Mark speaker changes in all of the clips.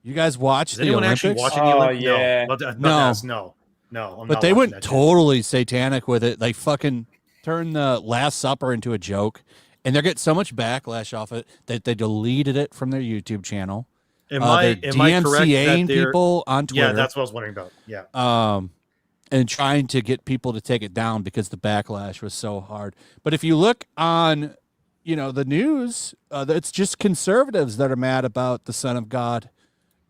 Speaker 1: You guys watch the
Speaker 2: anyone
Speaker 1: Olympics?
Speaker 2: actually watching the Olympics?
Speaker 3: Yeah.
Speaker 2: No. I'm
Speaker 1: but
Speaker 2: not
Speaker 1: they
Speaker 2: watching
Speaker 1: went
Speaker 2: that
Speaker 1: totally satanic with it. They fucking turned the Last Supper into a joke, and they're getting so much backlash off it that they deleted it from their YouTube channel.
Speaker 2: Am I correct that they're
Speaker 1: people on Twitter?
Speaker 2: Yeah, that's what I was wondering about. Yeah.
Speaker 1: And trying to get people to take it down because the backlash was so hard. But if you look on, the news, it's just conservatives that are mad about the Son of God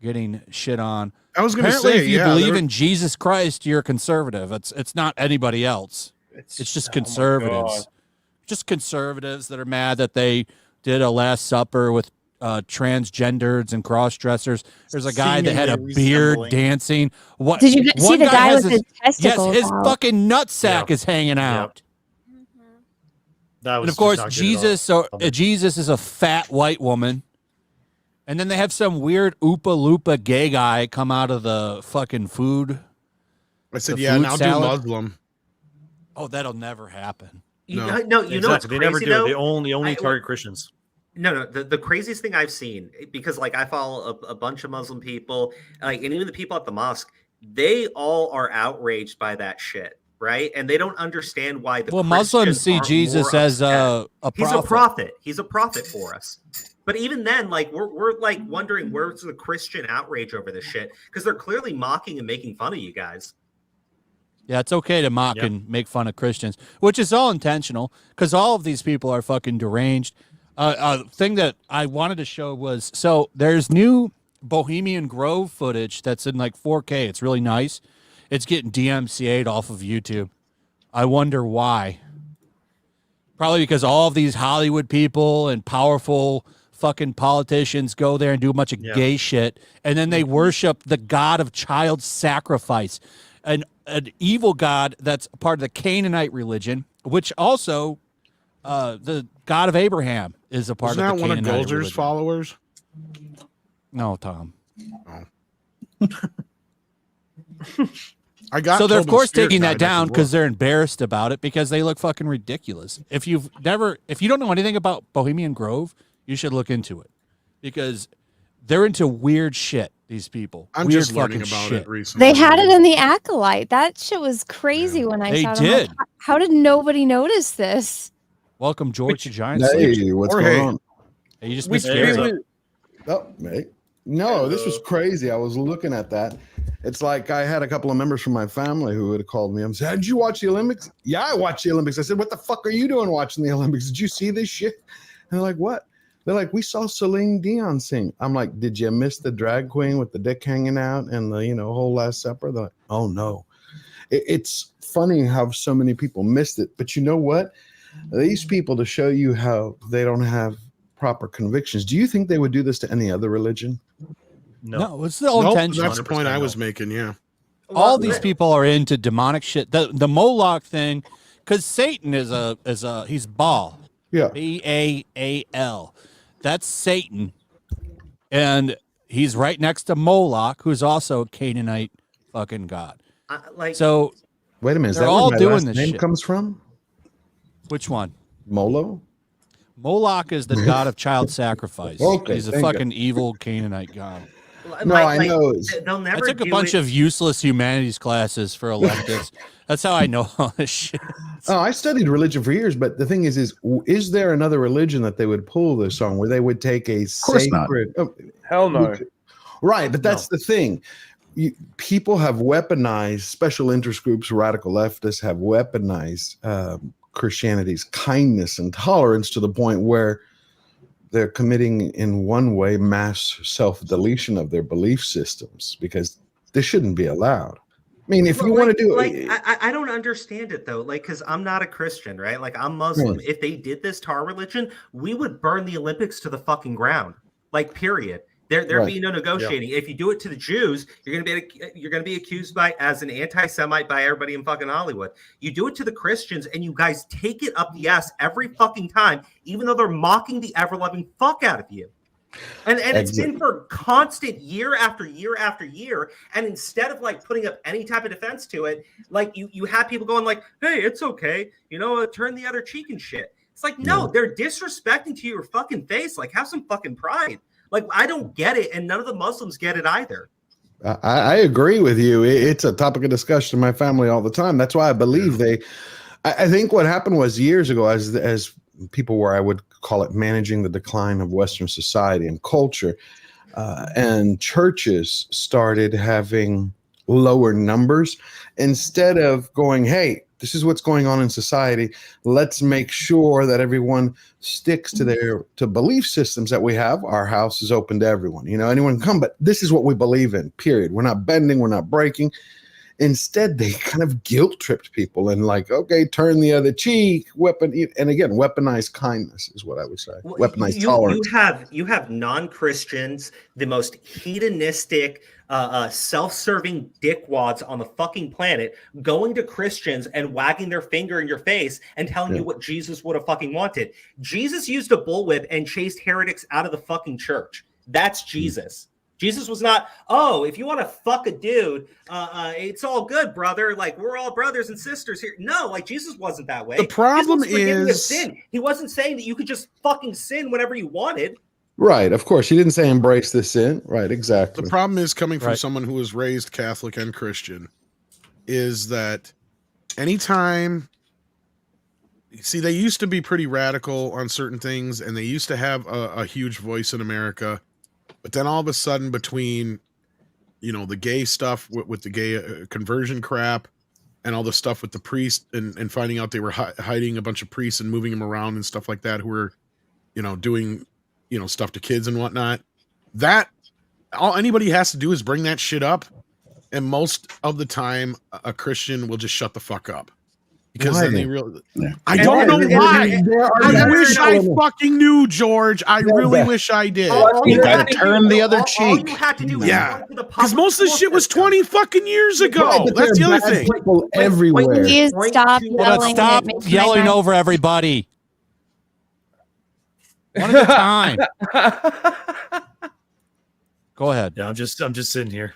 Speaker 1: getting shit on.
Speaker 4: I was going to
Speaker 1: Apparently,
Speaker 4: say,
Speaker 1: if you believe in Jesus Christ, you're a conservative. It's not anybody else. It's just conservatives. Just conservatives that are mad that they did a Last Supper with transgenders and cross-dressers. There's a guy that had a beard dancing. What
Speaker 5: did you see the guy with his testicles?
Speaker 1: Yes, his fucking nutsack is hanging out.
Speaker 2: That was
Speaker 1: and of course, Jesus. So Jesus is a fat white woman, and then they have some weird Oopa Loopa gay guy come out of the fucking food.
Speaker 4: I said, yeah, now do Muslim.
Speaker 1: Oh, that'll never happen.
Speaker 6: No,
Speaker 2: exactly.
Speaker 6: What's
Speaker 2: They
Speaker 6: crazy,
Speaker 2: never do.
Speaker 6: though?
Speaker 2: They only target Christians.
Speaker 6: No. The craziest thing I've seen, because I follow a bunch of Muslim people, and even the people at the mosque, they all are outraged by that shit, right? And they don't understand why the
Speaker 1: Muslims see Jesus as a prophet.
Speaker 6: He's a prophet. He's a prophet for us. But even then, we're wondering where's the Christian outrage over this shit, because they're clearly mocking and making fun of you guys.
Speaker 1: Yeah, it's okay to mock and make fun of Christians, which is all intentional because all of these people are fucking deranged. Thing that I wanted to show was, so there's new Bohemian Grove footage that's in 4K. It's really nice. It's getting DMCA'd off of YouTube. I wonder why. Probably because all of these Hollywood people and powerful fucking politicians go there and do a bunch of gay shit, and then they worship the god of child sacrifice. An evil god that's part of the Canaanite religion, which also the God of Abraham is a part of the Canaanite religion. Isn't that one of Golder's
Speaker 4: followers?
Speaker 1: No, Tom.
Speaker 4: Oh.
Speaker 1: So they're of course taking that down because they're embarrassed about it because they look fucking ridiculous. If you don't know anything about Bohemian Grove, you should look into it because they're into weird shit. These people.
Speaker 4: I'm
Speaker 1: weird
Speaker 4: just learning about
Speaker 1: shit.
Speaker 4: it recently.
Speaker 5: They had it in the Acolyte. That shit was crazy when I saw it.
Speaker 1: They did.
Speaker 5: How did nobody notice this?
Speaker 1: Welcome, George the Giant.
Speaker 7: Hey, what's going on?
Speaker 1: Hey, you just missed Gary.
Speaker 7: Oh, mate. No, this was crazy. I was looking at that. It's like I had a couple of members from my family who would have called me and said, "Did you watch the Olympics?" "Yeah, I watched the Olympics." I said, "What the fuck are you doing watching the Olympics? Did you see this shit?" And they're like, "What?" They're like, "We saw Celine Dion sing." I'm like, "Did you miss the drag queen with the dick hanging out and the whole Last Supper?" They're like, "Oh no." It's funny how so many people missed it, but you know what? These people, to show you how they don't have proper convictions. Do you think they would do this to any other religion?
Speaker 1: No, it's the intention.
Speaker 4: That's the point I was making. Yeah.
Speaker 1: All these people are into demonic shit. The Moloch thing, because Satan is he's Baal.
Speaker 7: Yeah.
Speaker 1: Baal. That's Satan. And he's right next to Moloch, who's also a Canaanite fucking god. So
Speaker 7: wait a minute, is
Speaker 1: they're
Speaker 7: that
Speaker 1: all
Speaker 7: where my
Speaker 1: doing
Speaker 7: last
Speaker 1: this
Speaker 7: name
Speaker 1: shit.
Speaker 7: comes from?
Speaker 1: Which one?
Speaker 7: Molo?
Speaker 1: Moloch is the god of child sacrifice.
Speaker 7: Okay,
Speaker 1: he's a
Speaker 7: thank
Speaker 1: fucking evil Canaanite god.
Speaker 7: No, I know.
Speaker 1: I took a bunch of useless humanities classes for electives. That's how I know all this shit.
Speaker 7: Oh, I studied religion for years, but the thing is there another religion that they would pull this on where they would take a sacred?
Speaker 3: Oh, hell no.
Speaker 7: Right, but that's the thing. People have weaponized, special interest groups, radical leftists have weaponized Christianity's kindness and tolerance to the point where they're committing, in one way, mass self-deletion of their belief systems because this shouldn't be allowed. I mean, if you want to do it,
Speaker 6: I don't understand it though. Because I'm not a Christian, right? I'm Muslim.
Speaker 7: Right.
Speaker 6: If they did this to our religion, we would burn the Olympics to the fucking ground. Period. There'd be no negotiating. Yeah. If you do it to the Jews, you're gonna be accused as an anti-Semite by everybody in fucking Hollywood. You do it to the Christians, and you guys take it up the ass every fucking time, even though they're mocking the ever-loving fuck out of you. And it's been for constant year after year after year. And instead of putting up any type of defense to it, you have people going "Hey, it's okay, turn the other cheek and shit." It's no, they're disrespecting to your fucking face. Have some fucking pride. Like, I don't get it, and none of the Muslims get it either.
Speaker 7: I agree with you. It's a topic of discussion in my family all the time. That's why I believe I think what happened was years ago, as people were, I would call it, managing the decline of Western society and culture, and churches started having lower numbers instead of going, hey, this is what's going on in society. Let's make sure that everyone sticks to belief systems that we have. Our house is open to everyone. Anyone can come, but this is what we believe in, period. We're not bending. We're not breaking. Instead, they kind of guilt tripped people and like, okay, turn the other cheek, weaponized kindness is what I would say.
Speaker 6: Well,
Speaker 7: Weaponized tolerance.
Speaker 6: You have non-Christians, the most hedonistic, self-serving dickwads on the fucking planet, going to Christians and wagging their finger in your face and telling you what Jesus would have fucking wanted. Jesus used a bullwhip and chased heretics out of the fucking church. That's Jesus. Jesus was not, if you want to fuck a dude, it's all good, brother. Like, we're all brothers and sisters here. No, like, Jesus wasn't that way.
Speaker 4: The problem
Speaker 6: is sin. He wasn't saying that you could just fucking sin whenever you wanted.
Speaker 7: Right, of course. He didn't say embrace the sin. Right, exactly.
Speaker 4: The problem is coming from someone who was raised Catholic and Christian is that anytime, see, they used to be pretty radical on certain things, and they used to have a huge voice in America. But then all of a sudden, between, the gay stuff with the gay conversion crap and all the stuff with the priest and finding out they were hiding a bunch of priests and moving them around and stuff like that, who were, doing, stuff to kids and whatnot, that all anybody has to do is bring that shit up. And most of the time, a Christian will just shut the fuck up. Because then they really, I don't know why. I wish I fucking knew, George. I really wish I did.
Speaker 3: You gotta turn the other cheek.
Speaker 6: All you had to do was
Speaker 4: because most of the shit was 20 fucking years ago. That's the other thing.
Speaker 7: People everywhere.
Speaker 5: Please stop yelling.
Speaker 1: Stop yelling over everybody. One at a time. Go ahead.
Speaker 2: Yeah, I'm just sitting here.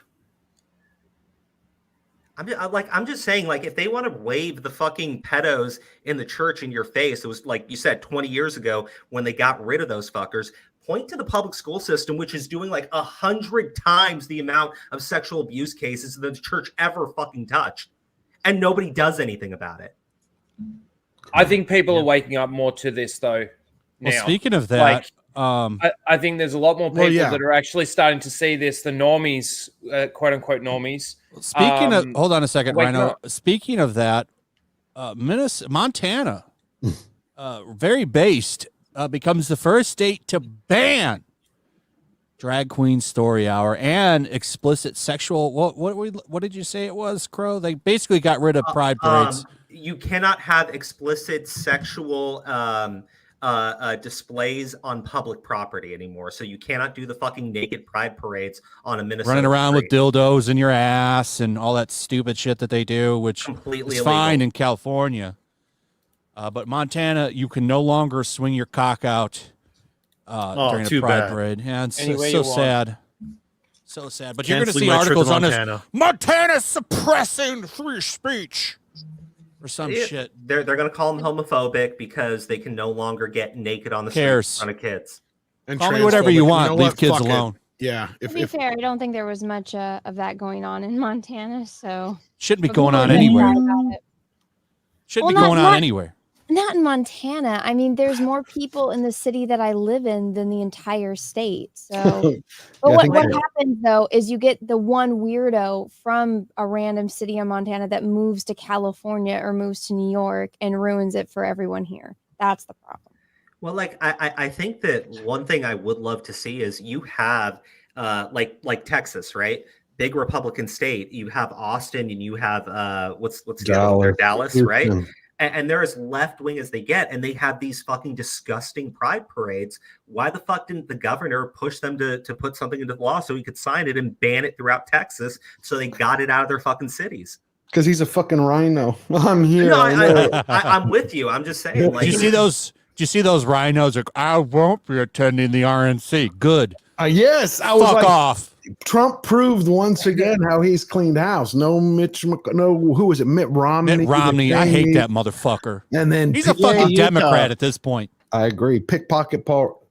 Speaker 6: I'm just saying, like, if they want to wave the fucking pedos in the church in your face, it was like you said 20 years ago when they got rid of those fuckers. Point to the public school system, which is doing like 100 times the amount of sexual abuse cases that the church ever fucking touched, and nobody does anything about it.
Speaker 8: I think people are waking up more to this though. Now.
Speaker 1: Well, speaking of that,
Speaker 8: I think there's a lot more people that are actually starting to see this. The normies, quote unquote normies.
Speaker 1: Speaking of, hold on a second, Rhino. Speaking of that, Montana, very based, becomes the first state to ban drag queen story hour and explicit sexual. What did you say it was, Crow? They basically got rid of pride parades.
Speaker 6: You cannot have explicit sexual displays on public property anymore. So you cannot do the fucking naked pride parades on a Minnesota
Speaker 1: running around
Speaker 6: street.
Speaker 1: with dildos in your ass and all that stupid shit that they do, which
Speaker 6: completely
Speaker 1: is fine in California. But Montana, you can no longer swing your cock out during a pride parade. Yeah, it's so sad. So sad. But you're going to see articles on this. Montana's suppressing free speech. Or some shit.
Speaker 6: They're going to call them homophobic because they can no longer get naked on the street in front of kids.
Speaker 1: And call me whatever you want. Leave kids alone.
Speaker 4: Yeah.
Speaker 5: To be fair, I don't think there was much of that going on in Montana. So
Speaker 1: shouldn't be going on anywhere. Shouldn't be going on anywhere.
Speaker 5: Not in Montana. I mean, there's more people in the city that I live in than the entire state. So, but what happens though is you get the one weirdo from a random city in Montana that moves to California or moves to New York and ruins it for everyone here. That's the problem.
Speaker 6: Well, like I think that one thing I would love to see is you have like Texas, right? Big Republican state. You have Austin and you have what's Dallas, right? And they're as left wing as they get, and they have these fucking disgusting pride parades. Why the fuck didn't the governor push them to put something into the law so he could sign it and ban it throughout Texas so they got it out of their fucking cities?
Speaker 7: Because he's a fucking rhino. I'm here.
Speaker 6: No, I'm with you. I'm just saying. Like,
Speaker 1: do you see those rhinos? Like, I won't be attending the RNC. Good.
Speaker 7: Yes, I was
Speaker 1: fuck off.
Speaker 7: Trump proved once again how he's cleaned house. No who was it? Mitt Romney.
Speaker 1: Mitt Romney. I hate that motherfucker.
Speaker 7: And then
Speaker 1: he's a fucking Democrat at this point.
Speaker 7: I agree. Pickpocket Paul.